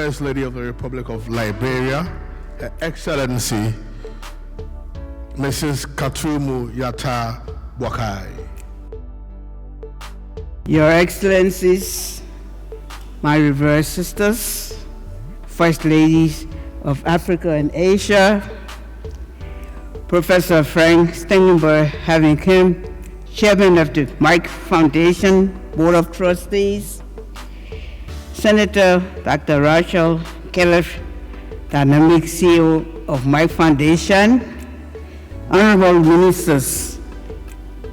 First Lady of the Republic of Liberia, Her Excellency, Mrs. KARTUMU YARTA BOAKAI. Your Excellencies, my revered sisters, First Ladies of Africa and Asia, Professor Frank Stengenberg, having him Chairman of the Merck Foundation Board of Trustees, Senator Dr. Rasha, Kelej, Dynamic CEO of Merck Foundation, Honorable Ministers,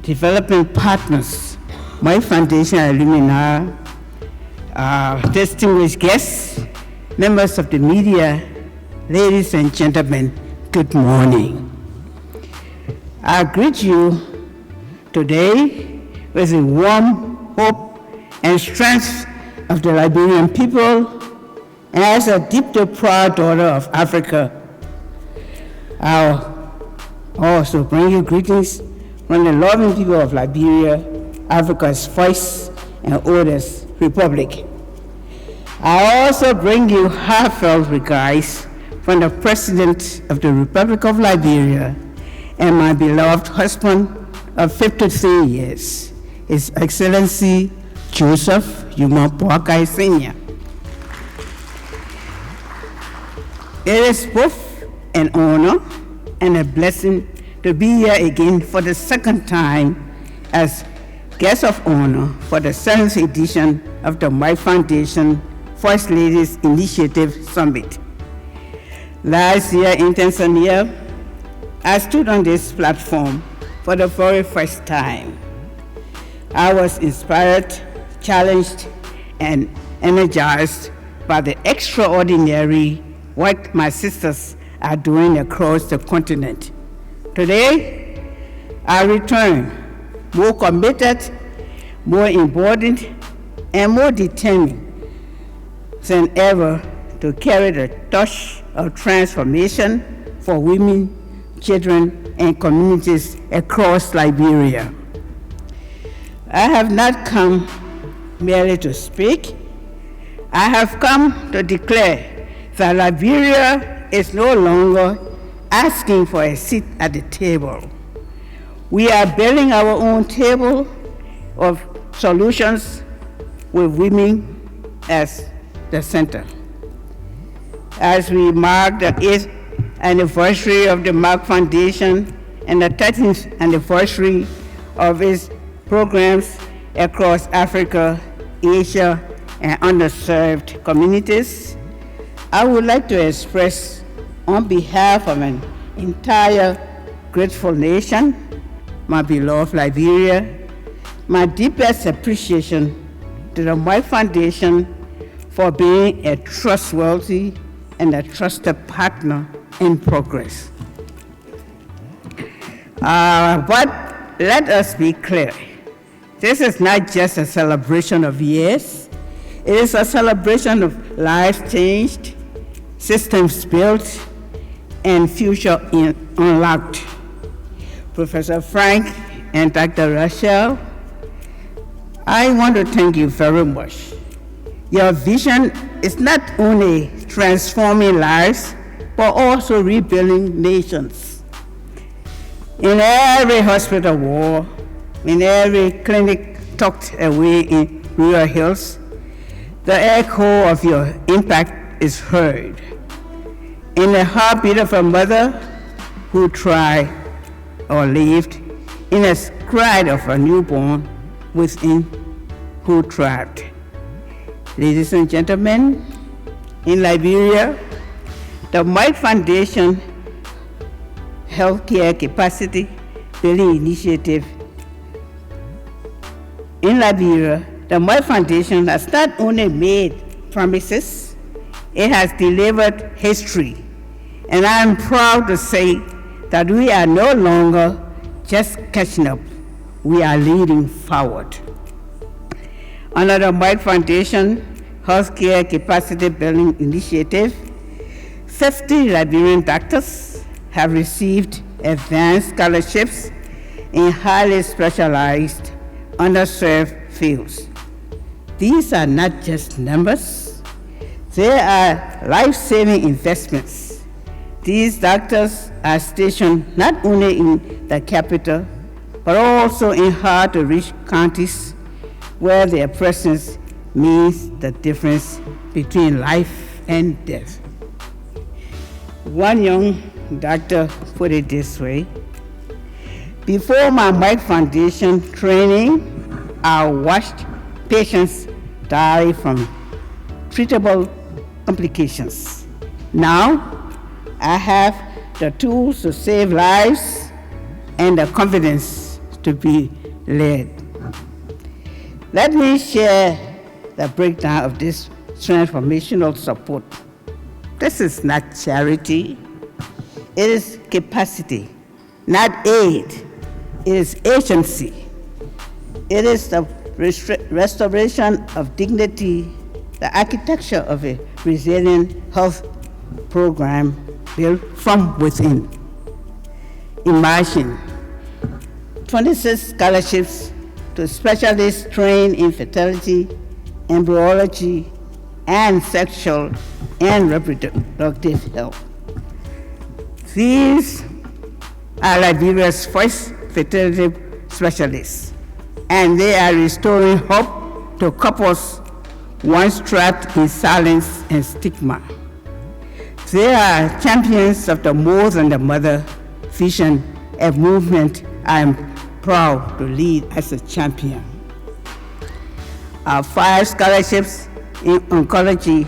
Development Partners, Merck Foundation alumni, distinguished guests, members of the media, ladies and gentlemen, good morning. I greet you today with the warm hope and strength of the Liberian people, and as a deeply proud daughter of Africa, I'll also bring you greetings from the loving people of Liberia, Africa's first and oldest republic. I also bring you heartfelt regards from the President of the Republic of Liberia and my beloved husband of 53 years, His Excellency Joseph Yuma Boakai Sr. It is both an honor and a blessing to be here again for the second time as guest of honor for the 7th edition of the Merck Foundation First Ladies Initiative Summit. Last year in Tanzania, I stood on this platform for the very first time. I was inspired, challenged, and energized by the extraordinary work my sisters are doing across the continent. Today, I return more committed, more embodied, and more determined than ever to carry the torch of transformation for women, children, and communities across Liberia. I have not come merely to speak. I have come to declare that Liberia is no longer asking for a seat at the table. We are building our own table of solutions with women as the center. As we mark the 8th anniversary of the Merck Foundation and the 13th anniversary of its programs across Africa, Asia, and underserved communities, I would like to express on behalf of an entire grateful nation, my beloved Liberia, my deepest appreciation to the Merck Foundation for being a trustworthy and a trusted partner in progress. But let us be clear. This is not just a celebration of years. It is a celebration of lives changed, systems built, and future unlocked. Professor Frank and Dr. Rasha, I want to thank you very much. Your vision is not only transforming lives, but also rebuilding nations. In every hospital wall, in every clinic tucked away in rural hills, the echo of your impact is heard. In the heartbeat of a mother who tried or lived, in the cry of a newborn within who thrived. Ladies and gentlemen, in Liberia, the Merck Foundation Healthcare Capacity Building Initiative. In Liberia, the Merck Foundation has not only made promises, it has delivered history. And I am proud to say that we are no longer just catching up, we are leading forward. Under the Merck Foundation Healthcare Capacity Building Initiative, 50 Liberian doctors have received advanced scholarships in highly specialized, underserved fields. These are not just numbers, They are life-saving investments. These doctors are stationed not only in the capital, but also in hard-to-reach counties where their presence means the difference between life and death. One young doctor put it this way: before my Merck Foundation training, I watched patients die from treatable complications. Now, I have the tools to save lives and the confidence to be led. Let me share the breakdown of this transformational support. This is not charity, it is capacity, not aid, it is agency. It is the restoration of dignity, the architecture of a resilient health program built from within. Imagine 26 scholarships to specialists trained in fertility, embryology, and sexual and reproductive health. These are Liberia's first fertility specialists, and they are restoring hope to couples once trapped in silence and stigma. They are champions of the More Than the Mother vision, a movement I am proud to lead as a champion. Our 5 scholarships in oncology,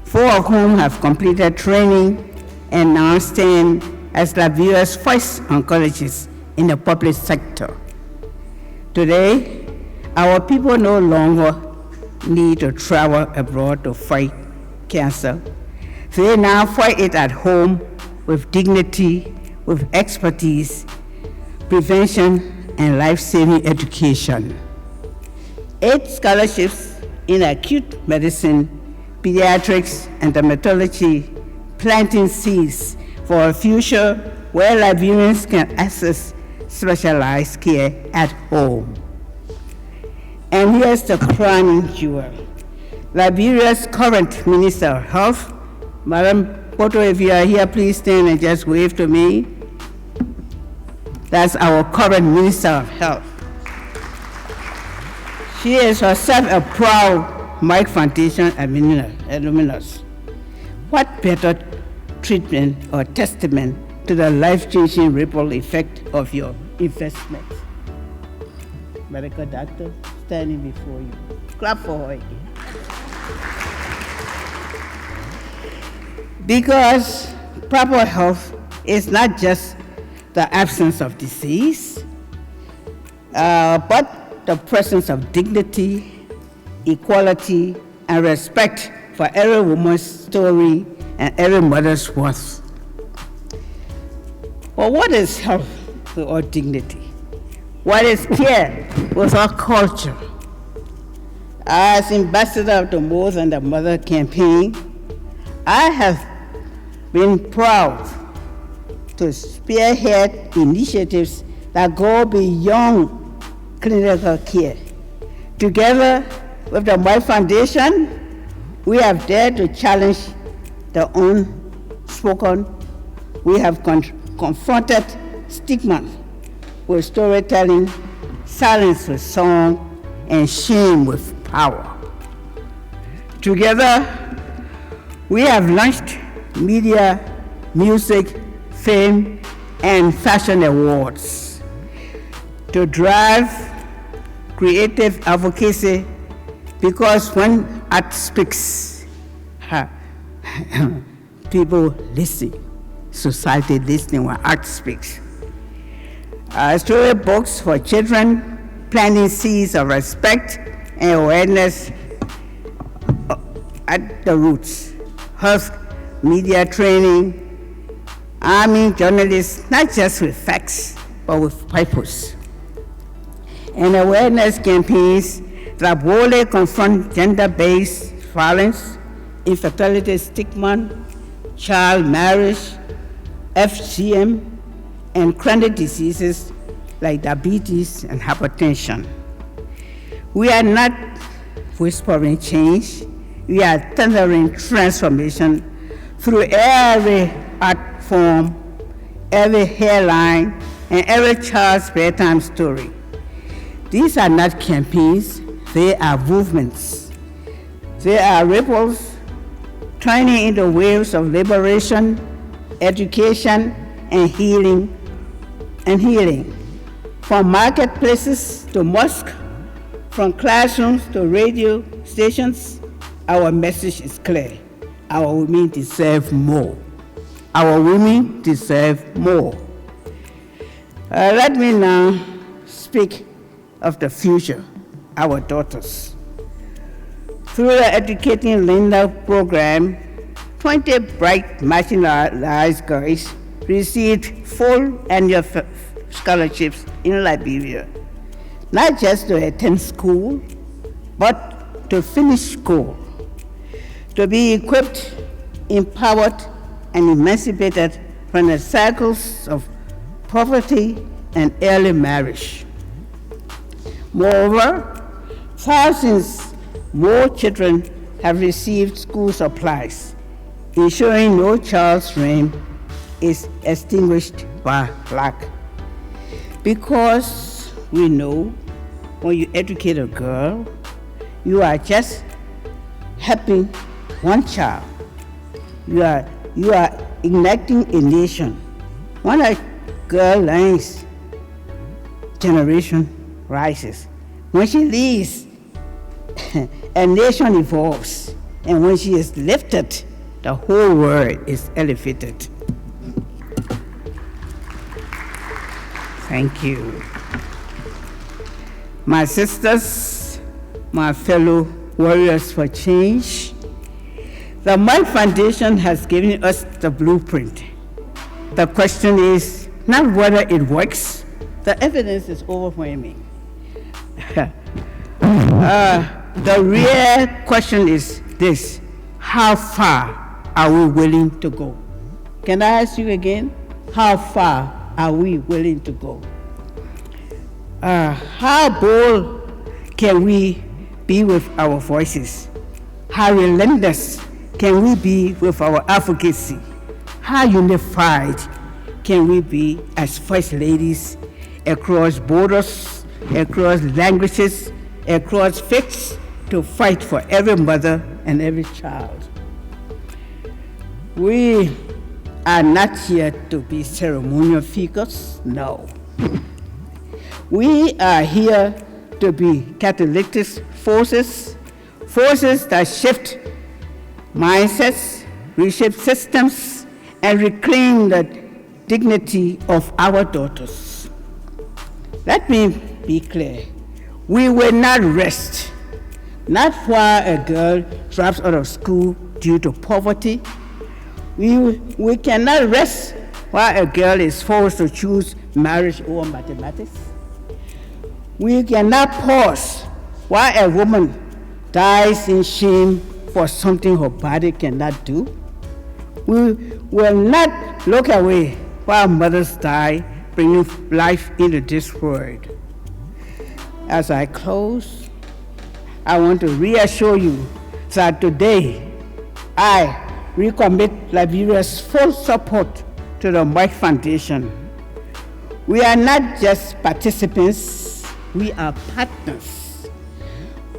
4 of whom have completed training and now stand as Liberia's first oncologists in the public sector. Today, our people no longer need to travel abroad to fight cancer. They now fight it at home with dignity, with expertise, prevention, and life-saving education. 8 scholarships in acute medicine, pediatrics, and dermatology, planting seeds for a future where Liberians can access specialized care at home. And here's the crowning jewel. Liberia's current Minister of Health, Madam Poto, if you are here, please stand and just wave to me. That's our current Minister of Health. She is herself a proud Merck Foundation alumnus. What better treatment or testament to the life-changing ripple effect of your investment? Medical doctor standing before you. Clap for her again. Because proper health is not just the absence of disease, but the presence of dignity, equality, and respect for every woman's story and every mother's worth. Well, what is health without dignity? What is care without culture? As ambassador of the More Than the Mother campaign, I have been proud to spearhead initiatives that go beyond clinical care. Together with the Merck Foundation, we have dared to challenge the unspoken. We have confronted stigma with storytelling, silence with song, and shame with power. Together, we have launched media, music, film, and fashion awards to drive creative advocacy, because when art speaks, people listen, society listening when art speaks. Storybooks for children, planting seeds of respect and awareness at the roots. Health media training, arming journalists not just with facts, but with purpose. And awareness campaigns that boldly confront gender-based violence, infertility stigma, child marriage, FGM, and chronic diseases like diabetes and hypertension. We are not whispering change, we are tendering transformation through every art form, every hairline, and every child's bedtime story. These are not campaigns, they are movements. They are ripples turning into waves of liberation, education, and healing. From marketplaces to mosques, from classrooms to radio stations, our message is clear. Our women deserve more. Our women deserve more. Let me now speak of the future, our daughters. Through the Educating Linda program, 20 bright marginalized girls received full annual scholarships in Liberia, not just to attend school, but to finish school, to be equipped, empowered, and emancipated from the cycles of poverty and early marriage. Moreover, thousands more children have received school supplies, ensuring no child's dream is extinguished by lack. Because we know when you educate a girl, you are just helping one child. You are igniting a nation. When a girl learns, generation rises. When she leads, a nation evolves. And when she is lifted, the whole world is elevated. Thank you. My sisters, my fellow warriors for change, the Merck Foundation has given us the blueprint. The question is not whether it works. The evidence is overwhelming. The real question is this: how far are we willing to go? Can I ask you again? How far are we willing to go? How bold can we be with our voices? How relentless can we be with our advocacy? How unified can we be as First Ladies across borders, across languages, across faiths, to fight for every mother and every child? We are not here to be ceremonial figures, no. We are here to be catalytic forces that shift mindsets, reshape systems, and reclaim the dignity of our daughters. Let me be clear. We will not rest, not while a girl drops out of school due to poverty. We cannot rest while a girl is forced to choose marriage over mathematics. We cannot pause while a woman dies in shame for something her body cannot do. We will not look away while mothers die, bringing life into this world. As I close, I want to reassure you that today I recommit Liberia's full support to the Merck Foundation. We are not just participants, we are partners.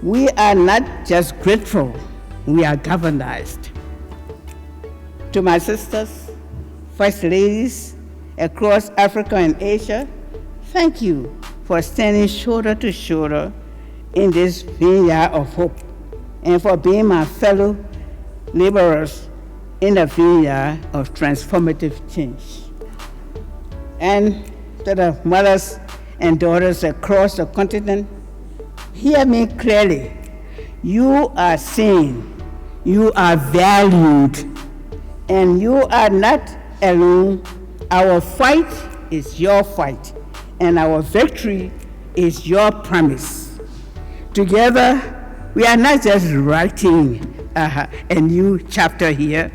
We are not just grateful, we are galvanized. To my sisters, First Ladies across Africa and Asia, thank you for standing shoulder to shoulder in this vineyard of hope, and for being my fellow laborers in the vineyard of transformative change. And to the mothers and daughters across the continent, hear me clearly. You are seen, you are valued, and you are not alone. Our fight is your fight, and our victory is your promise. Together, we are not just writing a new chapter here.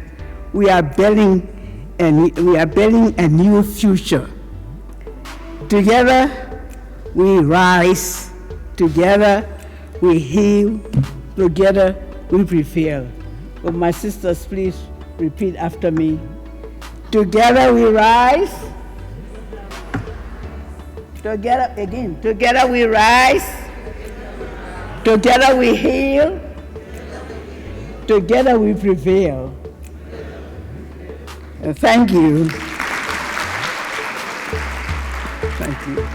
We are building a new future. Together, we rise. Together, we heal. Together, we prevail. Oh, my sisters, please repeat after me. Together we rise. Together again. Together we rise. Together we heal. Together we prevail. Thank you. Thank you.